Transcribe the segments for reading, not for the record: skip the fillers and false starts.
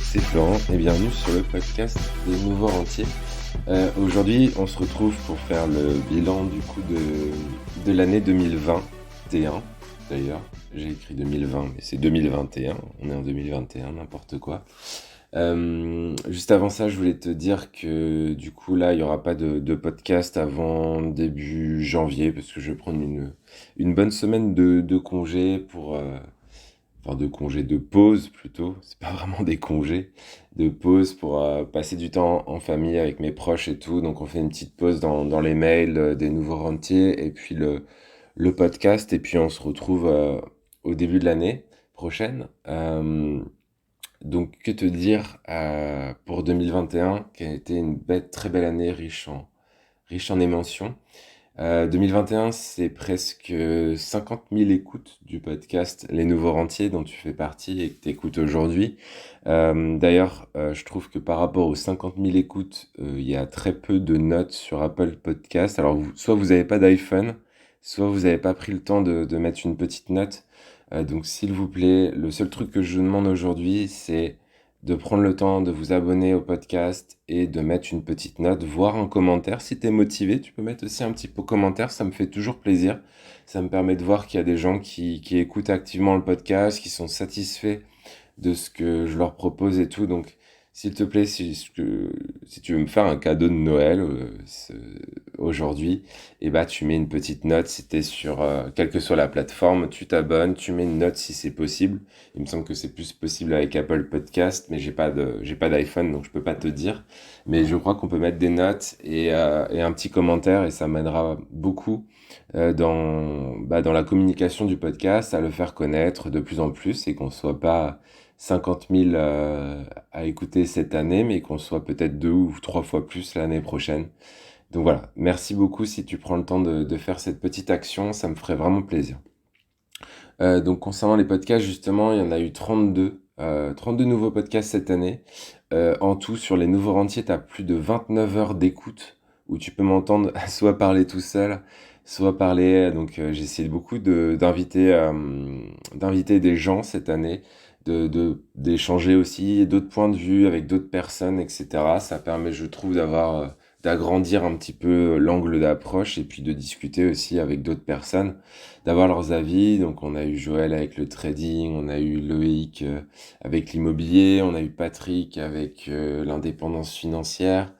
c'est Florent et bienvenue sur le podcast des Nouveaux Rentiers. Aujourd'hui, on se retrouve pour faire le bilan du coup de l'année 2021. D'ailleurs, j'ai écrit 2020, mais c'est 2021. On est en 2021, n'importe quoi. Juste avant ça, je voulais te dire que du coup là, il y aura pas de podcast avant début janvier parce que je vais prendre une bonne semaine de congé enfin de congé de pause plutôt. C'est pas vraiment des congés, de pause pour passer du temps en famille avec mes proches et tout. Donc on fait une petite pause dans les mails des nouveaux rentiers et puis le podcast et puis on se retrouve au début de l'année prochaine. Donc, que te dire pour 2021, qui a été une très belle année riche en émotions. 2021, c'est presque 50 000 écoutes du podcast Les Nouveaux Rentiers dont tu fais partie et que tu écoutes aujourd'hui. D'ailleurs, je trouve que par rapport aux 50 000 écoutes, il y a très peu de notes sur Apple Podcast. Alors, soit vous n'avez pas d'iPhone, soit vous n'avez pas pris le temps de mettre une petite note. Donc, s'il vous plaît, le seul truc que je vous demande aujourd'hui, c'est de prendre le temps de vous abonner au podcast et de mettre une petite note, voire un commentaire. Si tu es motivé, tu peux mettre aussi un petit peu commentaire, ça me fait toujours plaisir. Ça me permet de voir qu'il y a des gens qui écoutent activement le podcast, qui sont satisfaits de ce que je leur propose et tout. Donc, s'il te plaît, si tu veux me faire un cadeau de Noël aujourd'hui, et bah tu mets une petite note si t'es sur quelle que soit la plateforme, tu t'abonnes, tu mets une note si c'est possible. Il me semble que c'est plus possible avec Apple Podcast, mais j'ai pas d'iPhone donc je peux pas te dire. Mais je crois qu'on peut mettre des notes et un petit commentaire et ça m'aidera beaucoup dans la communication du podcast, à le faire connaître de plus en plus et qu'on soit pas 50 000 à écouter cette année, mais qu'on soit peut-être 2 ou 3 fois plus l'année prochaine. Donc voilà, merci beaucoup si tu prends le temps de faire cette petite action, ça me ferait vraiment plaisir. Donc concernant les podcasts, justement, il y en a eu 32 nouveaux podcasts cette année. En tout, sur les nouveaux rentiers, tu as plus de 29 heures d'écoute où tu peux m'entendre soit parler tout seul, soit parler. Donc j'ai essayé beaucoup d'inviter des gens cette année, d'échanger aussi d'autres points de vue avec d'autres personnes, etc. Ça permet, je trouve, d'agrandir un petit peu l'angle d'approche et puis de discuter aussi avec d'autres personnes, d'avoir leurs avis. Donc on a eu Joël avec le trading, on a eu Loïc avec l'immobilier, on a eu Patrick avec l'indépendance financière.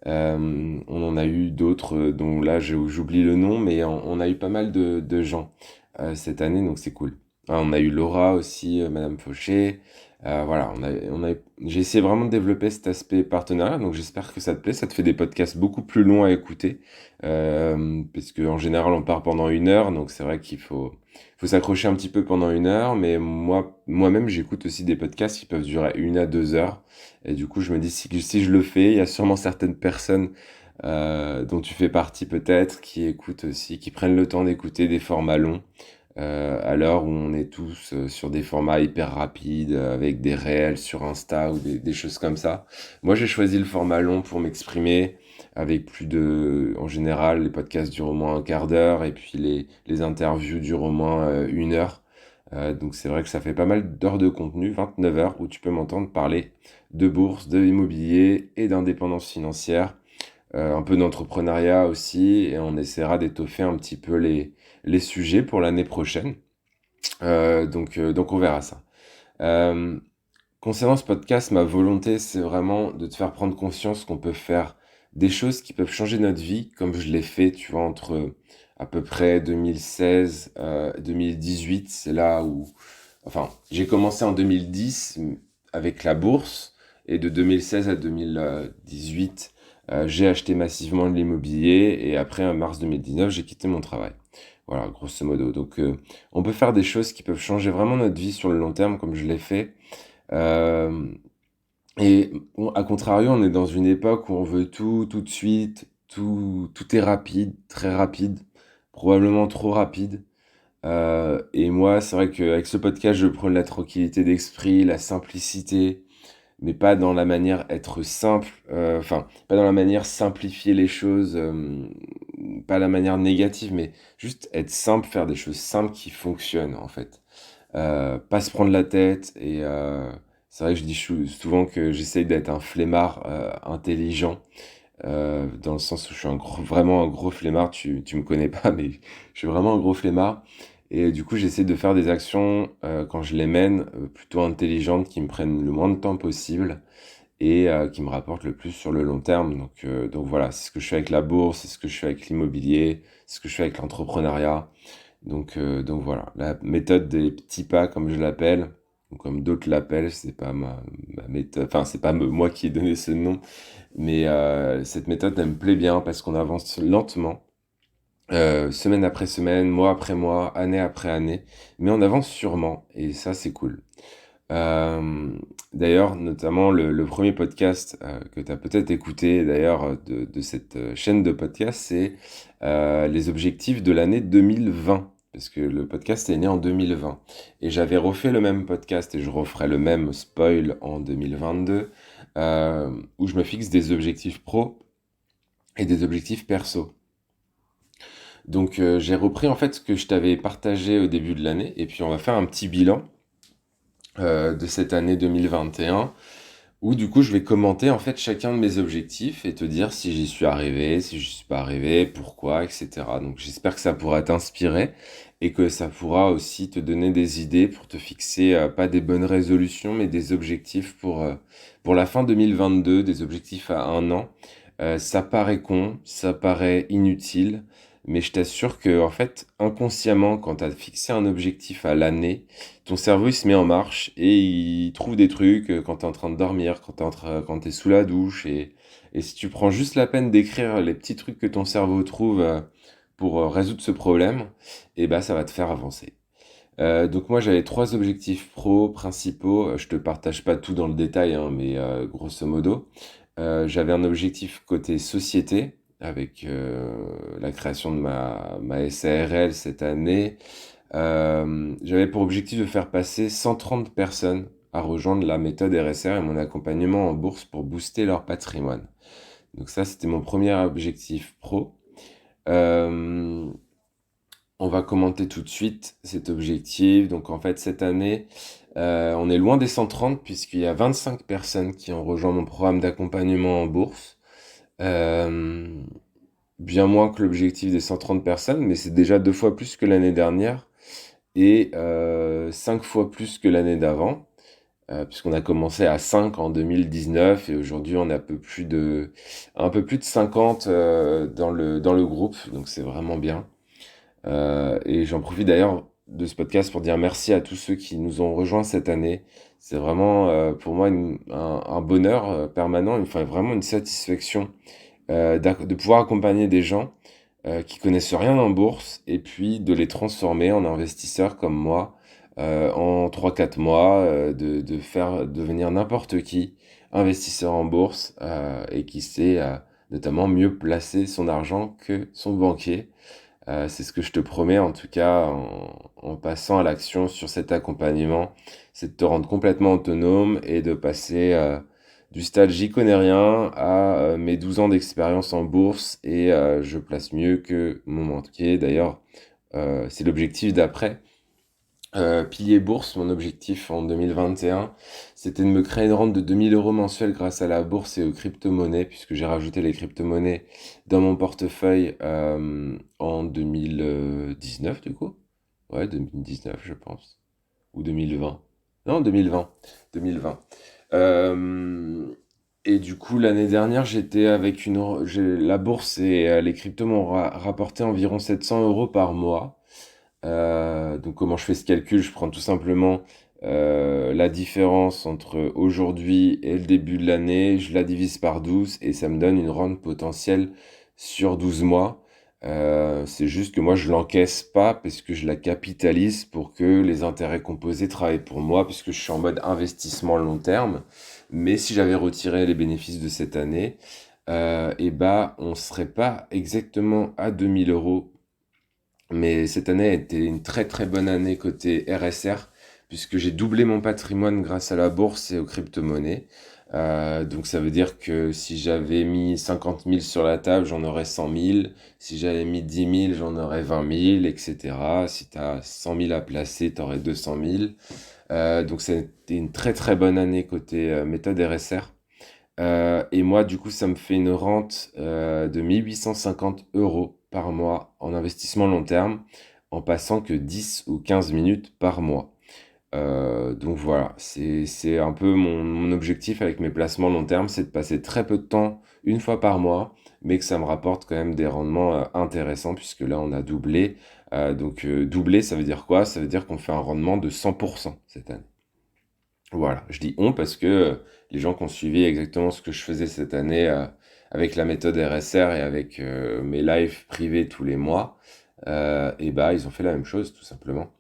On en a eu d'autres dont là j'oublie le nom, mais on a eu pas mal de gens cette année, donc c'est cool. On a eu Laura aussi, Madame Fauché. Voilà, j'ai essayé vraiment de développer cet aspect partenariat, donc j'espère que ça te plaît. Ça te fait des podcasts beaucoup plus longs à écouter, parce qu'en général on part pendant 1 heure, donc c'est vrai faut s'accrocher un petit peu pendant 1 heure, mais moi-même j'écoute aussi des podcasts qui peuvent durer 1 à 2 heures, et du coup je me dis si je le fais, il y a sûrement certaines personnes dont tu fais partie peut-être, qui écoutent aussi, qui prennent le temps d'écouter des formats longs à l'heure où on est tous sur des formats hyper rapides, avec des réels sur Insta ou des choses comme ça. Moi, j'ai choisi le format long pour m'exprimer, avec en général, les podcasts durent au moins un quart d'heure, et puis les interviews durent au moins 1 heure. Donc c'est vrai que ça fait pas mal d'heures de contenu, 29 heures, où tu peux m'entendre parler de bourse, de immobilier et d'indépendance financière, un peu d'entrepreneuriat aussi, et on essaiera d'étoffer un petit peu les sujets pour l'année prochaine. Donc on verra ça. Euh, Concernant ce podcast, ma volonté, c'est vraiment de te faire prendre conscience qu'on peut faire des choses qui peuvent changer notre vie, comme je l'ai fait, tu vois, entre à peu près 2016 2018. C'est là où... Enfin, j'ai commencé en 2010 avec la bourse, et de 2016 à 2018, j'ai acheté massivement de l'immobilier, et après, en mars 2019, j'ai quitté mon travail. Voilà, grosso modo. Donc, on peut faire des choses qui peuvent changer vraiment notre vie sur le long terme, comme je l'ai fait. Euh, et à contrario, on est dans une époque où on veut tout de suite, tout est rapide, très rapide, probablement trop rapide. Et moi, c'est vrai qu'avec ce podcast, je prends la tranquillité d'esprit, la simplicité, mais pas dans la manière être simple, enfin, pas dans la manière simplifier les choses, pas la manière négative, mais juste être simple, faire des choses simples qui fonctionnent, en fait. Pas se prendre la tête et C'est vrai que je dis souvent que j'essaye d'être un flemmard intelligent, dans le sens où je suis vraiment un gros flemmard. Tu me connais pas, mais je suis vraiment un gros flemmard. Et du coup, j'essaie de faire des actions quand je les mène plutôt intelligentes, qui me prennent le moins de temps possible et qui me rapportent le plus sur le long terme. Donc voilà, c'est ce que je fais avec la bourse, c'est ce que je fais avec l'immobilier, c'est ce que je fais avec l'entrepreneuriat. Donc voilà, la méthode des petits pas, comme je l'appelle, ou comme d'autres l'appellent, c'est pas ma méthode, enfin, c'est pas moi qui ai donné ce nom, mais cette méthode, elle me plaît bien parce qu'on avance lentement, semaine après semaine, mois après mois, année après année, mais on avance sûrement, et ça, c'est cool. Euh, D'ailleurs, notamment le premier podcast que tu as peut-être écouté d'ailleurs de cette chaîne de podcast, c'est les objectifs de l'année 2020. Parce que le podcast est né en 2020. Et j'avais refait le même podcast et je referai le même spoil en 2022, où je me fixe des objectifs pro et des objectifs perso. Donc j'ai repris en fait ce que je t'avais partagé au début de l'année et puis on va faire un petit bilan de cette année 2021 où du coup je vais commenter en fait chacun de mes objectifs et te dire si j'y suis arrivé, si je suis pas arrivé, pourquoi, etc. Donc j'espère que ça pourra t'inspirer et que ça pourra aussi te donner des idées pour te fixer pas des bonnes résolutions mais des objectifs pour la fin 2022, des objectifs à un an. Ça paraît con, ça paraît inutile, mais je t'assure que en fait inconsciemment quand tu as fixé un objectif à l'année, ton cerveau il se met en marche et il trouve des trucs quand tu es en train de dormir, quand tu es sous la douche. Et si tu prends juste la peine d'écrire les petits trucs que ton cerveau trouve pour résoudre ce problème, et ben ça va te faire avancer. Donc moi j'avais trois objectifs pro principaux. Je te partage pas tout dans le détail, hein, mais grosso modo. J'avais un objectif côté société avec la création de ma SARL cette année. J'avais pour objectif de faire passer 130 personnes à rejoindre la méthode RSR et mon accompagnement en bourse pour booster leur patrimoine. Donc ça, c'était mon premier objectif pro. Euh, on va commenter tout de suite cet objectif. Donc en fait, cette année, on est loin des 130 puisqu'il y a 25 personnes qui ont rejoint mon programme d'accompagnement en bourse. Euh, Bien moins que l'objectif des 130 personnes, mais c'est déjà 2 fois plus que l'année dernière et 5 fois plus que l'année d'avant, puisqu'on a commencé à 5 en 2019 et aujourd'hui on a un peu plus de 50 dans le groupe, donc c'est vraiment bien. Et j'en profite d'ailleurs de ce podcast pour dire merci à tous ceux qui nous ont rejoints cette année. C'est vraiment pour moi un bonheur permanent, enfin vraiment une satisfaction de pouvoir accompagner des gens qui connaissent rien en bourse et puis de les transformer en investisseurs comme moi en 3 4 mois, de faire devenir n'importe qui investisseur en bourse et qui sait notamment mieux placer son argent que son banquier. C'est ce que je te promets en tout cas en passant à l'action sur cet accompagnement, c'est de te rendre complètement autonome et de passer du stade j'y connais rien à mes 12 ans d'expérience en bourse et je place mieux que mon banquier. D'ailleurs, c'est l'objectif d'après. Pilier bourse, mon objectif en 2021, c'était de me créer une rente de 2 000 € mensuels grâce à la bourse et aux crypto-monnaies, puisque j'ai rajouté les crypto-monnaies dans mon portefeuille en 2019 du coup. Ouais, 2019 je pense. Ou 2020. Non, 2020. 2020. Euh, et du coup, l'année dernière, j'étais avec la bourse et les cryptos m'ont rapporté environ 700 € par mois. Donc comment je fais ce calcul? Je prends tout simplement la différence entre aujourd'hui et le début de l'année, je la divise par 12 et ça me donne une rente potentielle sur 12 mois. C'est juste que moi je l'encaisse pas parce que je la capitalise pour que les intérêts composés travaillent pour moi puisque je suis en mode investissement long terme. Mais si j'avais retiré les bénéfices de cette année, et bah on serait pas exactement à 2 000 €. Mais cette année a été une très très bonne année côté RSR, puisque j'ai doublé mon patrimoine grâce à la bourse et aux crypto-monnaies. Donc ça veut dire que si j'avais mis 50 000 sur la table, j'en aurais 100 000. Si j'avais mis 10 000, j'en aurais 20 000, etc. Si tu as 100 000 à placer, tu aurais 200 000. Donc c'était une très très bonne année côté méthode RSR. Et moi, du coup, ça me fait une rente de 1 850 € par mois en investissement long terme, en passant que 10 ou 15 minutes par mois. Donc voilà, c'est un peu mon objectif avec mes placements long terme, c'est de passer très peu de temps, une fois par mois, mais que ça me rapporte quand même des rendements intéressants, puisque là on a doublé. Donc doubler, ça veut dire quoi? Ça veut dire qu'on fait un rendement de 100% cette année. Voilà, je dis on parce que les gens qui ont suivi exactement ce que je faisais cette année avec la méthode RSR et avec mes lives privés tous les mois, et bah ils ont fait la même chose tout simplement.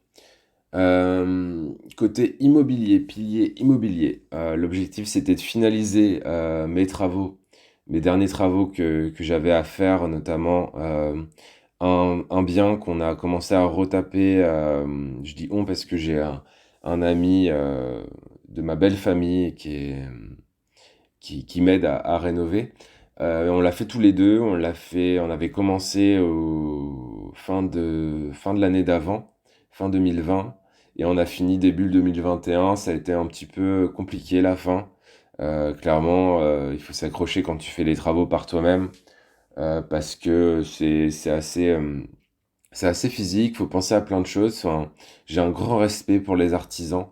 Côté immobilier, pilier immobilier, l'objectif c'était de finaliser mes travaux, mes derniers travaux que j'avais à faire, notamment un bien qu'on a commencé à retaper. Je dis on parce que j'ai un ami de ma belle famille qui m'aide à rénover. On l'a fait tous les deux, on avait commencé au fin de l'année d'avant, fin 2020, et on a fini début 2021. Ça a été un petit peu compliqué la fin. Clairement, il faut s'accrocher quand tu fais les travaux par toi-même, parce que c'est assez physique, faut penser à plein de choses. Enfin, j'ai un grand respect pour les artisans.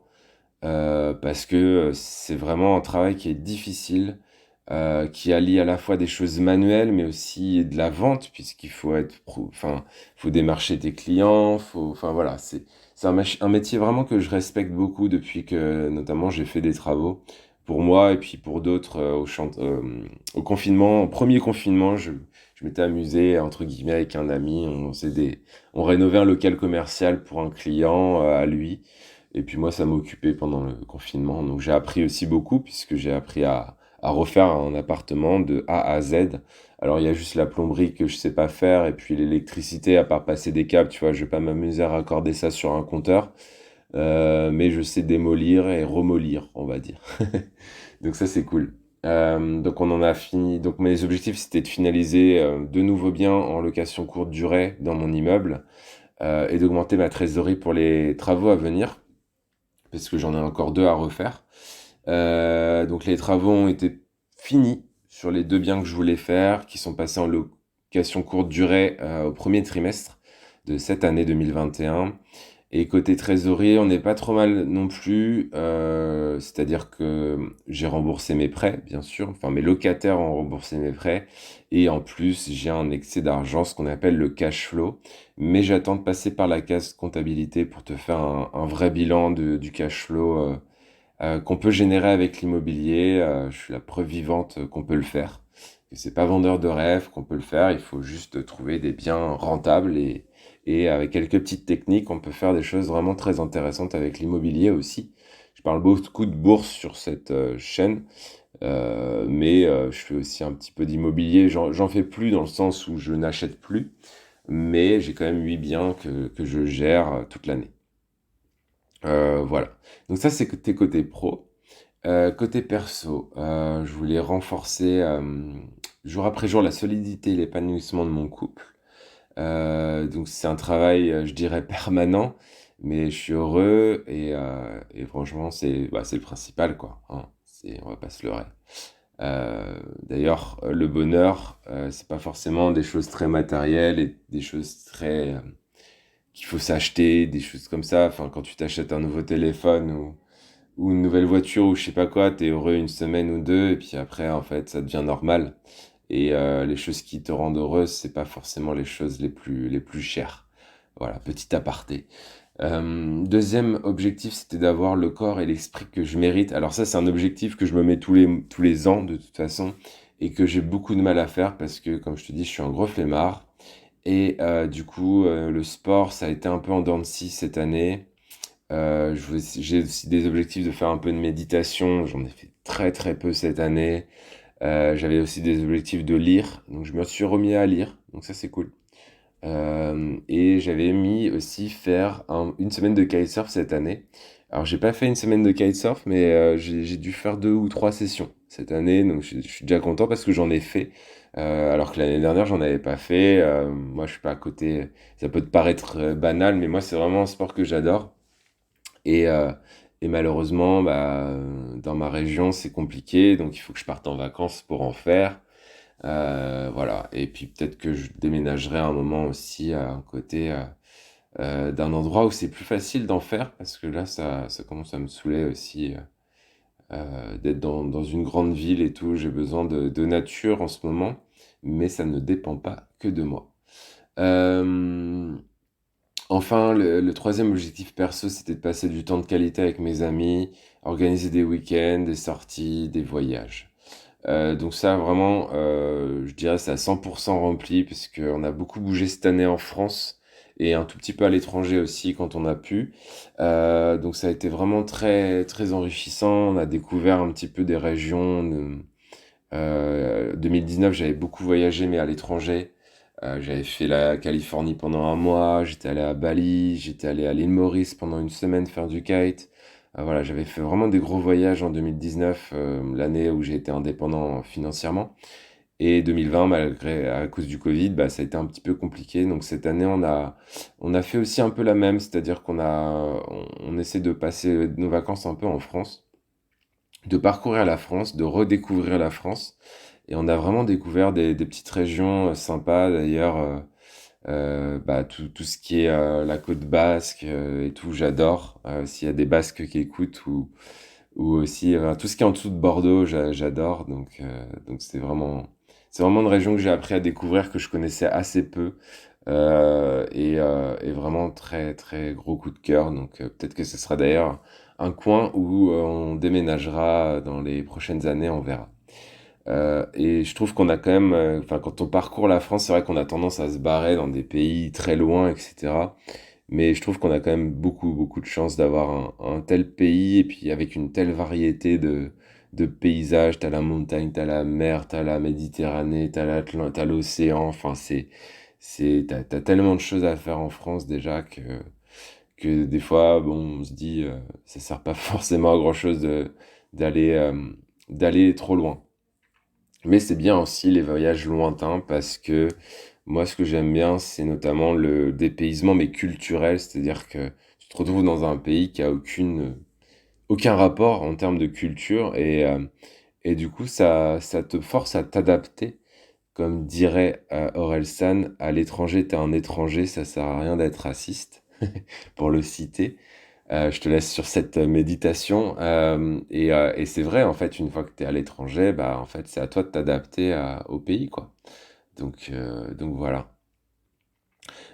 Parce que c'est vraiment un travail qui est difficile, qui allie à la fois des choses manuelles, mais aussi de la vente, puisqu'il faut enfin, faut démarcher tes clients, enfin voilà, c'est un métier vraiment que je respecte beaucoup depuis que, notamment, j'ai fait des travaux pour moi et puis pour d'autres au confinement, au premier confinement, je m'étais amusé entre guillemets avec un ami, on rénovait un local commercial pour un client à lui. Et puis moi, ça m'occupait pendant le confinement. Donc j'ai appris aussi beaucoup puisque j'ai appris à refaire un appartement de A à Z. Alors il y a juste la plomberie que je sais pas faire et puis l'électricité, à part passer des câbles, tu vois, je vais pas m'amuser à raccorder ça sur un compteur. Mais je sais démolir et remolir, on va dire. Donc ça, c'est cool. Donc on en a fini. Donc mes objectifs, c'était de finaliser de nouveaux biens en location courte durée dans mon immeuble et d'augmenter ma trésorerie pour les travaux à venir parce que j'en ai encore deux à refaire. Donc les travaux ont été finis sur les deux biens que je voulais faire, qui sont passés en location courte durée au premier trimestre de cette année 2021. Et côté trésorerie, on n'est pas trop mal non plus. C'est-à-dire que j'ai remboursé mes prêts, bien sûr. Enfin, mes locataires ont remboursé mes prêts. Et en plus, j'ai un excès d'argent, ce qu'on appelle le cash flow. Mais j'attends de passer par la case comptabilité pour te faire un vrai bilan du cash flow qu'on peut générer avec l'immobilier. Je suis la preuve vivante qu'on peut le faire. Que c'est pas vendeur de rêve qu'on peut le faire. Il faut juste trouver des biens rentables et avec quelques petites techniques, on peut faire des choses vraiment très intéressantes avec l'immobilier aussi. Je parle beaucoup de bourse sur cette chaîne, mais je fais aussi un petit peu d'immobilier. J'en fais plus dans le sens où je n'achète plus, mais j'ai quand même 8 biens que je gère toute l'année. Voilà. Donc ça, c'est côté pro. Côté perso, je voulais renforcer jour après jour la solidité et l'épanouissement de mon couple. Donc c'est un travail, je dirais permanent, mais je suis heureux et franchement, c'est le principal, quoi, hein. On va pas se leurrer. D'ailleurs, le bonheur, c'est pas forcément des choses très matérielles et des choses très qu'il faut s'acheter, des choses comme ça. Enfin, quand tu t'achètes un nouveau téléphone ou une nouvelle voiture ou je sais pas quoi, t'es heureux une semaine ou deux, et puis après, en fait, ça devient normal. Et les choses qui te rendent heureuse, c'est pas forcément les choses les plus chères. Voilà, petit aparté. Deuxième objectif, c'était d'avoir le corps et l'esprit que je mérite. Alors ça, c'est un objectif que je me mets tous les ans, de toute façon, et que j'ai beaucoup de mal à faire parce que, comme je te dis, je suis un gros flemmard. Et du coup, le sport, ça a été un peu en dents de scie cette année. J'ai aussi des objectifs de faire un peu de méditation. J'en ai fait très très peu cette année. J'avais aussi des objectifs de lire, donc je me suis remis à lire, donc ça c'est cool. Et j'avais mis aussi faire une semaine de kitesurf cette année. Alors j'ai pas fait une semaine de kitesurf, mais j'ai dû faire 2 ou 3 sessions cette année, donc je suis déjà content parce que j'en ai fait. Alors que l'année dernière j'en avais pas fait. Moi je suis pas à côté. Ça peut te paraître banal, mais moi c'est vraiment un sport que j'adore. Et, euh, Et malheureusement, dans ma région, c'est compliqué, donc il faut que je parte en vacances pour en faire. Voilà. Et puis peut-être que je déménagerai à un moment aussi à un côté d'un endroit où c'est plus facile d'en faire, parce que là, ça commence à me saouler aussi d'être dans une grande ville et tout. J'ai besoin de nature en ce moment, mais ça ne dépend pas que de moi. Euh, Enfin, le troisième objectif perso, c'était de passer du temps de qualité avec mes amis, organiser des week-ends, des sorties, des voyages. Donc ça, vraiment, je dirais c'est à 100% rempli, puisqu'on a beaucoup bougé cette année en France et un tout petit peu à l'étranger aussi quand on a pu. Donc ça a été vraiment très, très enrichissant. On a découvert un petit peu des régions. 2019, j'avais beaucoup voyagé, mais à l'étranger. J'avais fait la Californie pendant un mois, j'étais allé à Bali, j'étais allé à l'île Maurice pendant une semaine faire du kite. Voilà, j'avais fait vraiment des gros voyages en 2019, l'année où j'ai été indépendant financièrement. Et 2020, malgré, à cause du Covid, ça a été un petit peu compliqué. Donc cette année, on a fait aussi un peu la même, c'est-à-dire on essaie de passer nos vacances un peu en France, de parcourir la France, de redécouvrir la France. Et on a vraiment découvert des petites régions sympas d'ailleurs. Tout ce qui est la côte basque et tout, j'adore. S'il y a des Basques qui écoutent ou aussi tout ce qui est en dessous de Bordeaux, j'adore. Donc c'est vraiment une région que j'ai appris à découvrir, que je connaissais assez peu. Et vraiment très très gros coup de cœur. Donc peut-être que ce sera d'ailleurs un coin où on déménagera dans les prochaines années, on verra. Et je trouve qu'on a quand même, enfin, quand on parcourt la France, c'est vrai qu'on a tendance à se barrer dans des pays très loin, etc. Mais je trouve qu'on a quand même beaucoup, beaucoup de chance d'avoir un tel pays et puis avec une telle variété de paysages. T'as la montagne, t'as la mer, t'as la Méditerranée, t'as l'océan. Enfin, t'as tellement de choses à faire en France déjà que des fois, bon, on se dit, ça sert pas forcément à grand-chose d'aller, d'aller trop loin. Mais c'est bien aussi les voyages lointains parce que moi, ce que j'aime bien, c'est notamment le dépaysement, mais culturel, c'est-à-dire que tu te retrouves dans un pays qui a aucun rapport en termes de culture et du coup, ça te force à t'adapter. Comme dirait Orelsan, à l'étranger, t'es un étranger, ça sert à rien d'être raciste, pour le citer. Je te laisse sur cette méditation. Et c'est vrai, en fait, une fois que tu es à l'étranger, en fait, c'est à toi de t'adapter au pays, quoi. Donc voilà.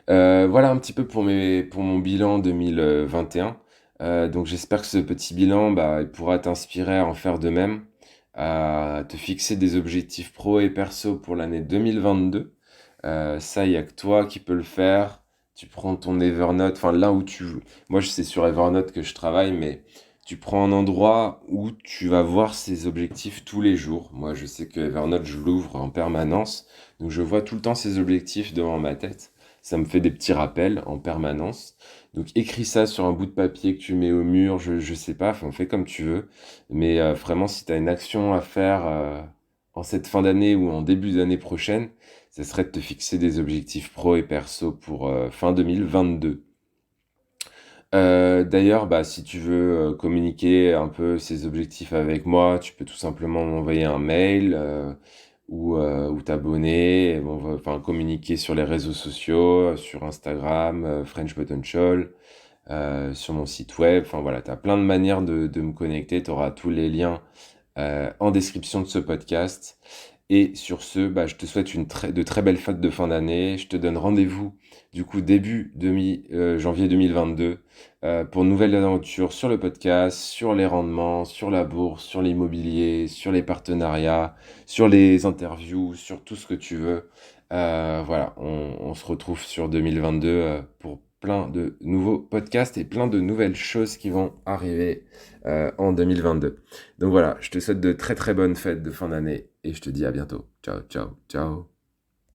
Voilà un petit peu pour mon bilan 2021. Donc j'espère que ce petit bilan, il pourra t'inspirer à en faire de même, à te fixer des objectifs pro et perso pour l'année 2022. Ça, il n'y a que toi qui peux le faire. Tu prends ton Evernote, enfin là où tu... Moi, c'est sur Evernote que je travaille, mais tu prends un endroit où tu vas voir ces objectifs tous les jours. Moi, je sais que Evernote, je l'ouvre en permanence, donc je vois tout le temps ces objectifs devant ma tête. Ça me fait des petits rappels en permanence. Donc écris ça sur un bout de papier que tu mets au mur, je sais pas, enfin, fais comme tu veux. Mais vraiment, si tu as une action à faire en cette fin d'année ou en début d'année prochaine, ça serait de te fixer des objectifs pro et perso pour fin 2022. D'ailleurs, si tu veux communiquer un peu ces objectifs avec moi, tu peux tout simplement m'envoyer un mail ou t'abonner, et enfin communiquer sur les réseaux sociaux, sur Instagram, French Potential, sur mon site web. Enfin voilà, tu as plein de manières de me connecter. Tu auras tous les liens en description de ce podcast. Et sur ce, je te souhaite de très belles fêtes de fin d'année. Je te donne rendez-vous du coup début janvier 2022 pour une nouvelle aventure sur le podcast, sur les rendements, sur la bourse, sur l'immobilier, sur les partenariats, sur les interviews, sur tout ce que tu veux. Voilà, on se retrouve sur 2022 pour plein de nouveaux podcasts et plein de nouvelles choses qui vont arriver en 2022. Donc voilà, je te souhaite de très très bonnes fêtes de fin d'année et je te dis à bientôt. Ciao, ciao, ciao.